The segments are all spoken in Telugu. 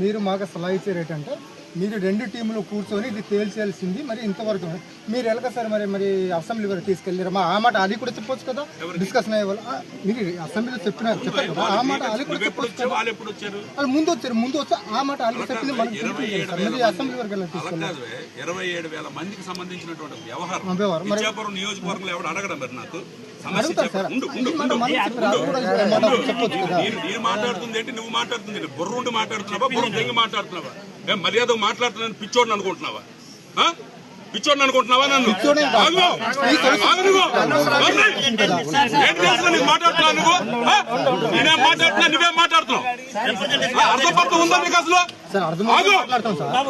మీరు మాకు సలహా ఇచ్చే రేట్ అంటే మీరు రెండు టీంలు కూర్చొని ఇది తేల్చేయాల్సింది మరి ఇంతవరకు మీరు ఎలాగ సార్ మరి అసెంబ్లీ వరకు తీసుకెళ్ళారు మా ఆ మాట అది కూడా చెప్పొచ్చు కదా డిస్కషన్ అయ్యే వాళ్ళు మీరు అసెంబ్లీలో చెప్పారు కదా ఆ మాట అది కూడా చెప్పొచ్చు కదా వాళ్ళు ముందు వచ్చి ఆ మాట అది చెప్పింది మనకు మీరు అసెంబ్లీ వరకు వెళ్ళి తీసుకెళ్ళారు 27,000 మందికి సంబంధించినటువంటి వ్యవహారం నియోజకవర్గంలో ఎవరు అడగడం మరి నాకు అడుగుతారు సార్ చెప్పొచ్చు కదా నేను మాట్లాడుతుంది ఏంటి నువ్వు మాట్లాడుతుంది బుర్రుండి మాట్లాడుతున్నావా బుర్ర తెంగి మాట్లాడుతున్నావా మర్యాద మాట్లాడుతున్నాను పిచ్చోడిని అనుకుంటున్నావా పిచ్చోడిని అనుకుంటున్నావా నన్ను మాట్లాడుతున్నావు నువ్వు నేనేం మాట్లాడుతున్నా నువ్వేం మాట్లాడుతున్నావు అర్థపర్థం ఉందా నీకు అసలు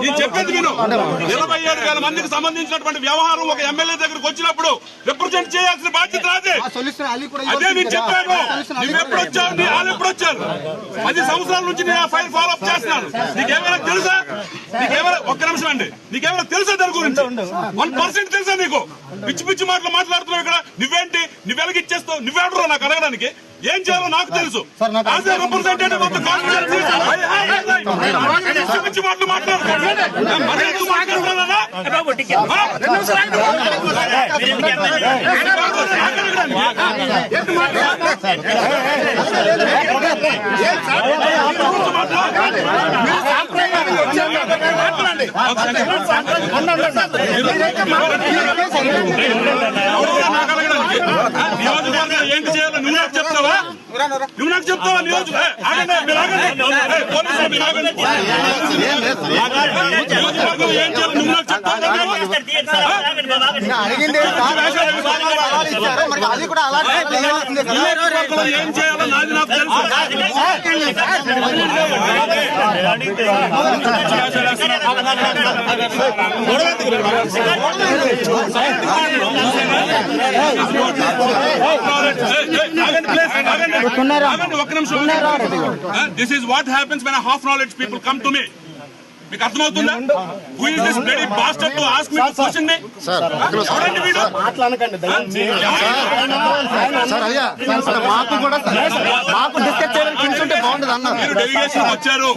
నేను చెప్పేది విను 27,000 మందికి సంబంధించినటువంటి వ్యవహారం ఒక ఎమ్మెల్యే దగ్గరకు వచ్చినప్పుడు రిప్రజెంట్ చేయాల్సిన బాధ్యత రాదే అదే నేను చెప్పాను నువ్వు ఎప్పుడు వచ్చావు నీ వాళ్ళు ఎప్పుడు వచ్చారు 10 సంవత్సరాల నుంచి నేను ఆ ఫైల్ ఫాలో అప్ చేస్తున్నాను నీకేమైనా తెలుసా నీకేమైనా ఒక్క నిమిషం అండి నీకేమైనా తెలుసా దాని గురించి 1% తెలుసా నీకు పిచ్చి పిచ్చి మాటలు మాట్లాడుతున్నావు ఇక్కడ నువ్వేంటి నువ్వు ఎలాగిచ్చేస్తావు నువ్వేడరా నాకు అడగడానికి ఏం చేయాలో నాకు తెలుసు రిప్రజెంటేటివ్ ఆఫ్ ద పిచ్చి మాటలు మాట్లాడుతున్నానా ఏంటి చేయాలో నువ్వు నాకు చెప్తావా నువ్వు నాకు చెప్తావా నియోజకవర్గం ఏం చేయాలి నువ్వు నాకు చెప్తావా ఏం చేయాలో నాది నాకు తెలుసు This is what happens when a half knowledge people come to me. మీకు అర్థమవుతుందా? Who is this bloody bastard to ask me to question me? ఎవరండి వీడు? మాట్లాడకండి సార్ అయ్యా మాకు కూడా మాకు డిస్కస్ చేయడానికి కూర్చుంటే బాగుంటుంది అన్నారు. మీరు డెలిగేషన్ వచ్చారు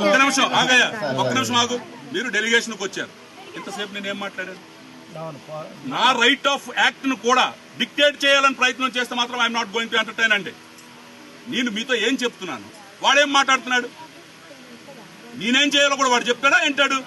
ఒక్క నిమిషం ఆగయ్యా ఒక్క నిమిషం ఆగు మీరు డెలిగేషన్కి వచ్చారు ఇంతసేపు నేను ఏం మాట్లాడాను నా రైట్ ఆఫ్ యాక్ట్ ను కూడా డిక్టేట్ చేయాలని ప్రయత్నం చేస్తే మాత్రం I'm not going to entertain అండి నేను మీతో ఏం చెప్తున్నాను వాడేం మాట్లాడుతున్నాడు నేనేం చేయాలో కూడా వాడు చెప్తాడా ఏంటాడు